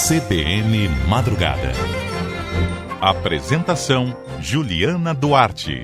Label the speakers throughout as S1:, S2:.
S1: CBN Madrugada. Apresentação: Juliana Duarte.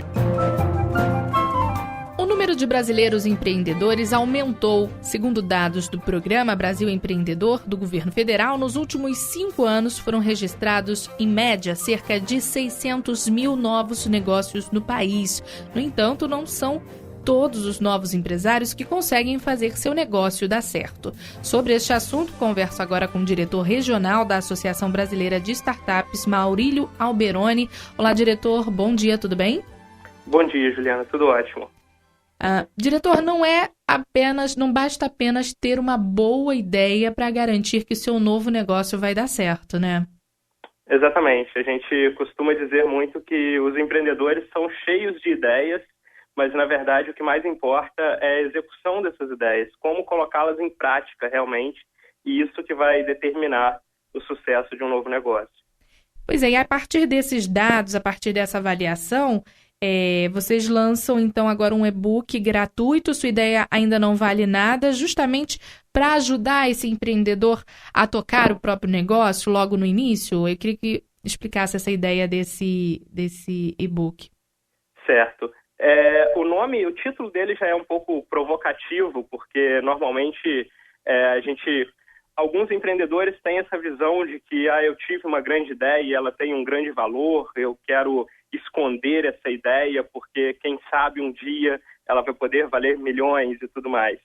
S2: O número de brasileiros empreendedores aumentou. Segundo dados do Programa Brasil Empreendedor do governo federal, nos últimos 5 anos foram registrados, em média, cerca de 600 mil novos negócios no país. No entanto, não são todos os novos empresários que conseguem fazer seu negócio dar certo. Sobre este assunto, converso agora com o diretor regional da Associação Brasileira de Startups, Maurílio Alberoni. Olá, diretor, bom dia, tudo bem?
S3: Bom dia, Juliana, tudo ótimo.
S2: Diretor, não basta apenas ter uma boa ideia para garantir que o seu novo negócio vai dar certo, né?
S3: Exatamente. A gente costuma dizer muito que os empreendedores são cheios de ideias, mas, na verdade, o que mais importa é a execução dessas ideias, como colocá-las em prática realmente, e isso que vai determinar o sucesso de um novo negócio.
S2: Pois é, e a partir desses dados, a partir dessa avaliação, vocês lançam, então, agora um e-book gratuito, sua ideia ainda não vale nada, justamente para ajudar esse empreendedor a tocar o próprio negócio logo no início. Eu queria que explicasse essa ideia desse e-book.
S3: Certo. O título dele já é um pouco provocativo, porque normalmente alguns empreendedores têm essa visão de que eu tive uma grande ideia e ela tem um grande valor, eu quero esconder essa ideia porque quem sabe um dia ela vai poder valer milhões e tudo mais.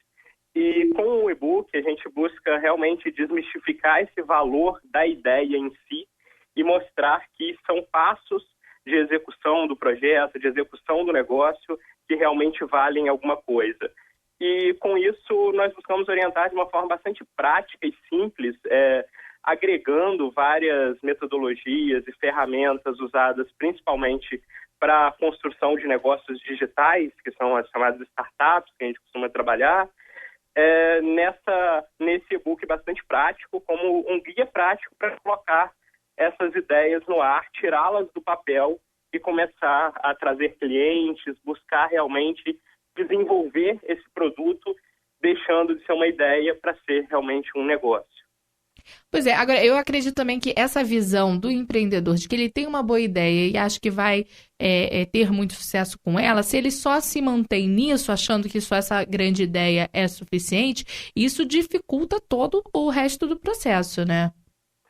S3: E com o e-book a gente busca realmente desmistificar esse valor da ideia em si e mostrar que são passos de execução do projeto, de execução do negócio, que realmente valem alguma coisa. E com isso nós buscamos orientar de uma forma bastante prática e simples, agregando várias metodologias e ferramentas usadas principalmente para a construção de negócios digitais, que são as chamadas startups, que a gente costuma trabalhar, nesse e-book bastante prático, como um guia prático para colocar essas ideias no ar, tirá-las do papel e começar a trazer clientes, buscar realmente desenvolver esse produto, deixando de ser uma ideia para ser realmente um negócio.
S2: Pois é, agora eu acredito também que essa visão do empreendedor, de que ele tem uma boa ideia e acha que vai ter muito sucesso com ela, se ele só se mantém nisso, achando que só essa grande ideia é suficiente, isso dificulta todo o resto do processo, né?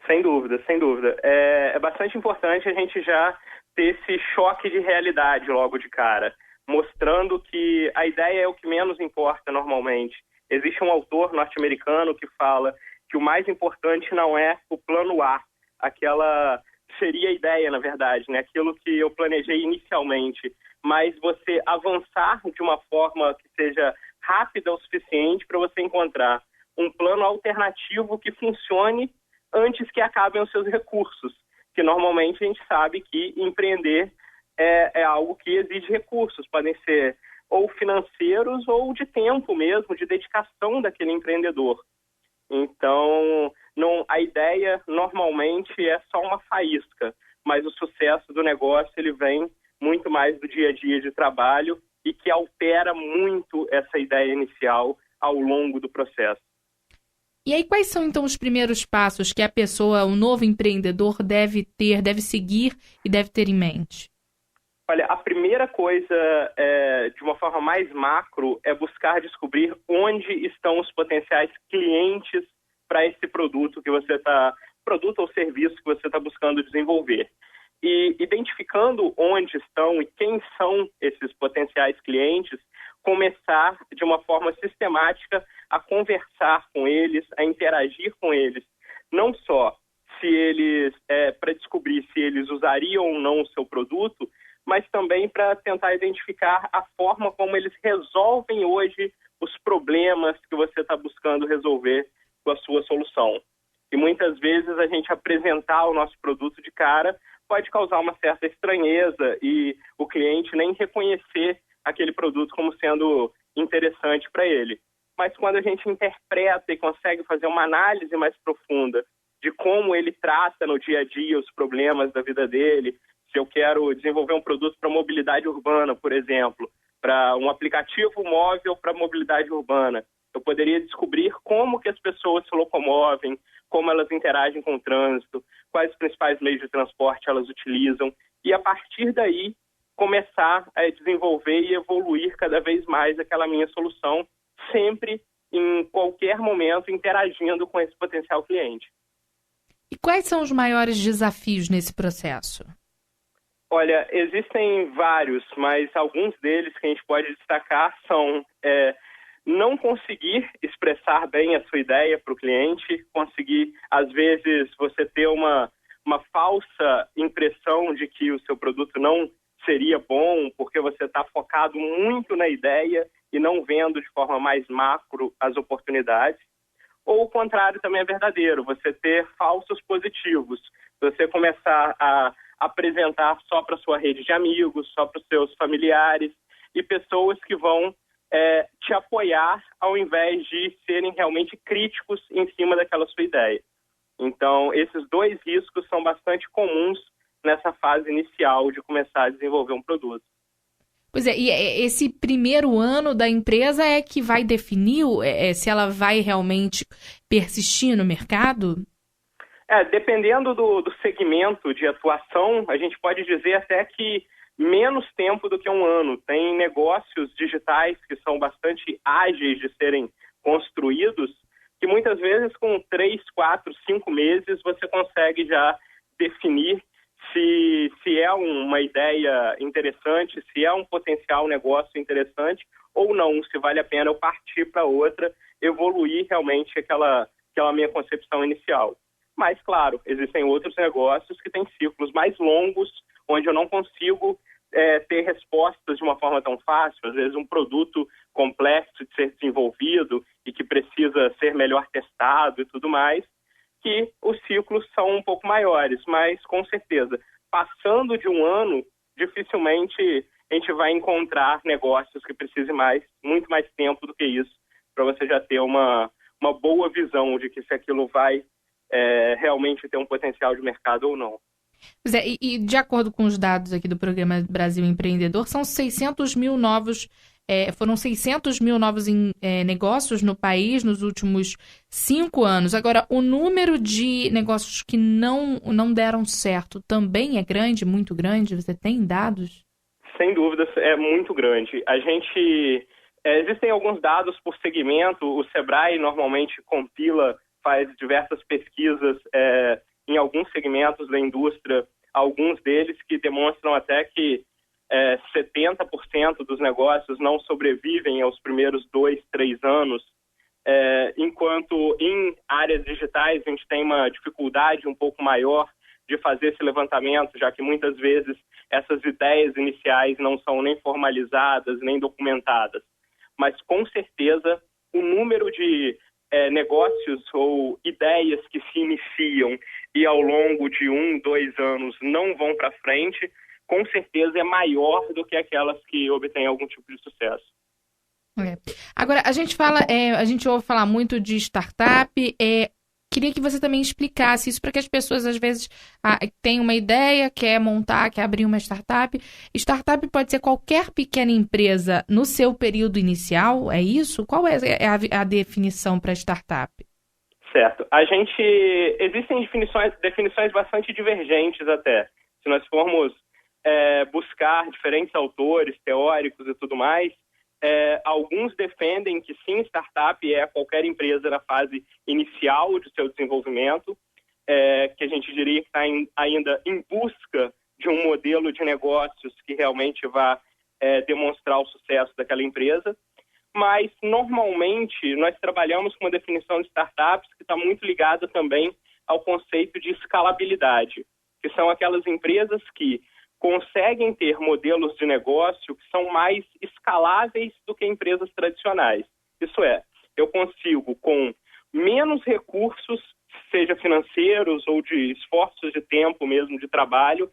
S3: Sem dúvida, sem dúvida. É bastante importante a gente já ter esse choque de realidade logo de cara, mostrando que a ideia é o que menos importa normalmente. Existe um autor norte-americano que fala que o mais importante não é o plano A, aquela seria a ideia, na verdade, né? Aquilo que eu planejei inicialmente, mas você avançar de uma forma que seja rápida o suficiente para você encontrar um plano alternativo que funcione antes que acabem os seus recursos, que normalmente a gente sabe que empreender é algo que exige recursos, podem ser ou financeiros ou de tempo mesmo, de dedicação daquele empreendedor. Então, a ideia normalmente é só uma faísca, mas o sucesso do negócio ele vem muito mais do dia a dia de trabalho e que altera muito essa ideia inicial ao longo do processo.
S2: E aí, quais são, então, os primeiros passos que a pessoa, o novo empreendedor, deve seguir e deve ter em mente?
S3: Olha, a primeira coisa, de uma forma mais macro, é buscar descobrir onde estão os potenciais clientes para esse produto ou serviço que você está buscando desenvolver. E identificando onde estão e quem são esses potenciais clientes, começar de uma forma sistemática a conversar com eles, a interagir com eles, não só para descobrir se eles usariam ou não o seu produto, mas também para tentar identificar a forma como eles resolvem hoje os problemas que você está buscando resolver com a sua solução. E muitas vezes a gente apresentar o nosso produto de cara pode causar uma certa estranheza e o cliente nem reconhecer aquele produto como sendo interessante para ele. Mas quando a gente interpreta e consegue fazer uma análise mais profunda de como ele trata no dia a dia os problemas da vida dele, se eu quero desenvolver um produto para mobilidade urbana, por exemplo, para um aplicativo móvel para mobilidade urbana, Eu poderia descobrir como que as pessoas se locomovem, como elas interagem com o trânsito, quais os principais meios de transporte elas utilizam, e a partir daí começar a desenvolver e evoluir cada vez mais aquela minha solução, sempre, em qualquer momento, interagindo com esse potencial cliente.
S2: E quais são os maiores desafios nesse processo?
S3: Olha, existem vários, mas alguns deles que a gente pode destacar são não conseguir expressar bem a sua ideia para o cliente, conseguir, às vezes, você ter uma falsa impressão de que o seu produto não seria bom, porque você está focado muito na ideia e não vendo de forma mais macro as oportunidades. Ou o contrário também é verdadeiro, você ter falsos positivos, você começar a apresentar só para sua rede de amigos, só para os seus familiares e pessoas que vão te apoiar ao invés de serem realmente críticos em cima daquela sua ideia. Então, esses dois riscos são bastante comuns nessa fase inicial de começar a desenvolver um produto.
S2: Pois é, e esse primeiro ano da empresa é que vai definir se ela vai realmente persistir no mercado?
S3: Dependendo do segmento de atuação, a gente pode dizer até que menos tempo do que um ano. Tem negócios digitais que são bastante ágeis de serem construídos, que muitas vezes com 3, 4, 5 meses você consegue já definir se é uma ideia interessante, se é um potencial negócio interessante ou não, se vale a pena eu partir para outra, evoluir realmente aquela minha concepção inicial. Mas, claro, existem outros negócios que têm ciclos mais longos, onde eu não consigo ter respostas de uma forma tão fácil. Às vezes um produto complexo de ser desenvolvido e que precisa ser melhor testado e tudo mais, que os ciclos são um pouco maiores. Mas, com certeza, passando de um ano, dificilmente a gente vai encontrar negócios que precisem muito mais tempo do que isso, para você já ter uma boa visão de que se aquilo vai realmente ter um potencial de mercado ou não.
S2: Pois é, e de acordo com os dados aqui do Programa Brasil Empreendedor, são 600 mil novos, foram 600 mil novos negócios no país nos últimos 5 anos. Agora, o número de negócios que não deram certo também é grande, muito grande? Você tem dados?
S3: Sem dúvida, é muito grande. Existem alguns dados por segmento. O Sebrae normalmente faz diversas pesquisas em alguns segmentos da indústria, alguns deles que demonstram até que 70% dos negócios não sobrevivem aos primeiros 2, 3 anos, enquanto em áreas digitais a gente tem uma dificuldade um pouco maior de fazer esse levantamento, já que muitas vezes essas ideias iniciais não são nem formalizadas, nem documentadas. Mas, com certeza, o número de negócios ou ideias que se iniciam e ao longo de 1, 2 anos não vão para frente, com certeza é maior do que aquelas que obtêm algum tipo de sucesso.
S2: Agora, a gente ouve falar muito de startup, queria que você também explicasse isso para que as pessoas, às vezes, têm uma ideia, quer abrir uma startup. Startup pode ser qualquer pequena empresa no seu período inicial, é isso? Qual é a definição para startup?
S3: Certo. Existem definições bastante divergentes até. Se nós formos buscar diferentes autores, teóricos e tudo mais, alguns defendem que sim, startup é qualquer empresa na fase inicial de seu desenvolvimento, que a gente diria que está ainda em busca de um modelo de negócios que realmente vá demonstrar o sucesso daquela empresa. Mas, normalmente, nós trabalhamos com uma definição de startups que está muito ligada também ao conceito de escalabilidade, que são aquelas empresas que conseguem ter modelos de negócio que são mais escaláveis do que empresas tradicionais. Isso é, eu consigo, com menos recursos, seja financeiros ou de esforços de tempo mesmo, de trabalho,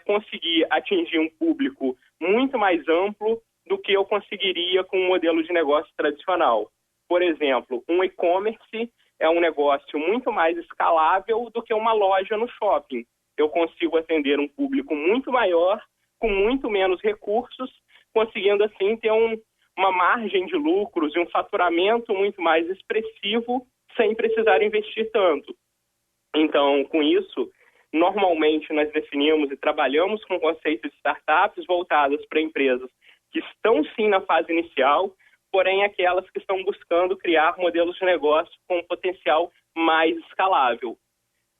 S3: conseguir atingir um público muito mais amplo do que eu conseguiria com um modelo de negócio tradicional. Por exemplo, um e-commerce é um negócio muito mais escalável do que uma loja no shopping. Eu consigo atender um público muito maior, com muito menos recursos, conseguindo assim ter uma margem de lucros e um faturamento muito mais expressivo sem precisar investir tanto. Então, com isso, normalmente nós definimos e trabalhamos com conceitos de startups voltadas para empresas que estão sim na fase inicial, porém aquelas que estão buscando criar modelos de negócio com um potencial mais escalável.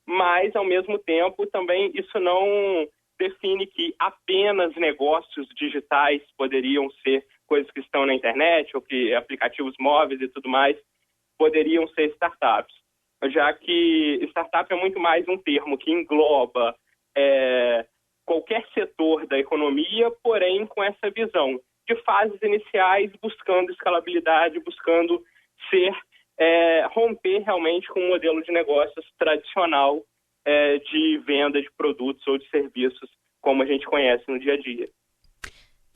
S3: Mas, ao mesmo tempo, também isso não define que apenas negócios digitais poderiam ser coisas que estão na internet ou que aplicativos móveis e tudo mais poderiam ser startups, já que startup é muito mais um termo que engloba qualquer setor da economia, porém com essa visão de fases iniciais, buscando escalabilidade, buscando romper realmente com um modelo de negócios tradicional de venda de produtos ou de serviços, como a gente conhece no dia a dia.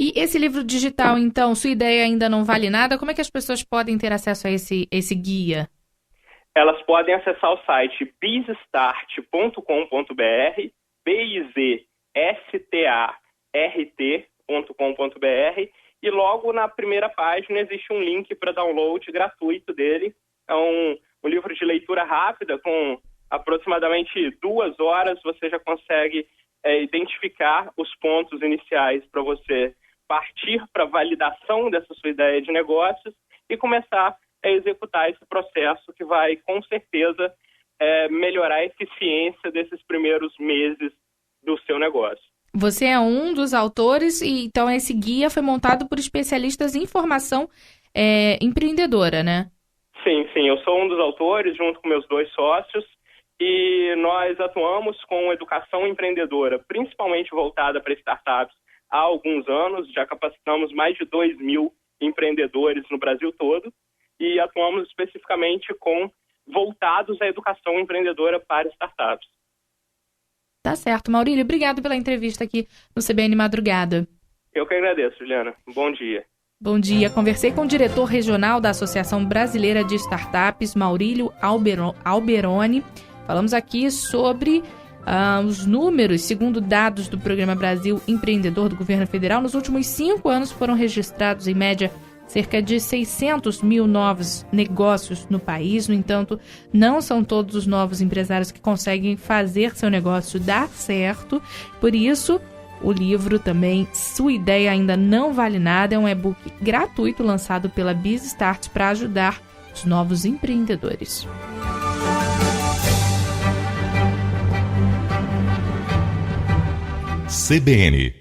S2: E esse livro digital, então, sua ideia ainda não vale nada? Como é que as pessoas podem ter acesso a esse guia?
S3: Elas podem acessar o site bizstart.com.br, bizstart.com.br, e logo na primeira página existe um link para download gratuito dele. É um livro de leitura rápida, com aproximadamente 2 horas você já consegue identificar os pontos iniciais para você partir para a validação dessa sua ideia de negócios e começar a executar esse processo que vai, com certeza, melhorar a eficiência desses primeiros meses do seu negócio.
S2: Você é um dos autores e, então, esse guia foi montado por especialistas em formação empreendedora, né?
S3: Sim, eu sou um dos autores, junto com meus 2 sócios, e nós atuamos com educação empreendedora, principalmente voltada para startups, há alguns anos. Já capacitamos mais de 2.000 empreendedores no Brasil todo e atuamos especificamente voltados à educação empreendedora para startups.
S2: Tá certo. Maurílio, obrigado pela entrevista aqui no CBN Madrugada.
S3: Eu que agradeço, Juliana. Bom dia.
S2: Bom dia. Conversei com o diretor regional da Associação Brasileira de Startups, Maurílio Alberoni. Falamos aqui sobre os números. Segundo dados do Programa Brasil Empreendedor do Governo Federal, nos últimos 5 anos foram registrados, em média, cerca de 600 mil novos negócios no país. No entanto, não são todos os novos empresários que conseguem fazer seu negócio dar certo. Por isso, o livro também, Sua Ideia Ainda Não Vale Nada, é um e-book gratuito lançado pela BizStart para ajudar os novos empreendedores.
S1: CBN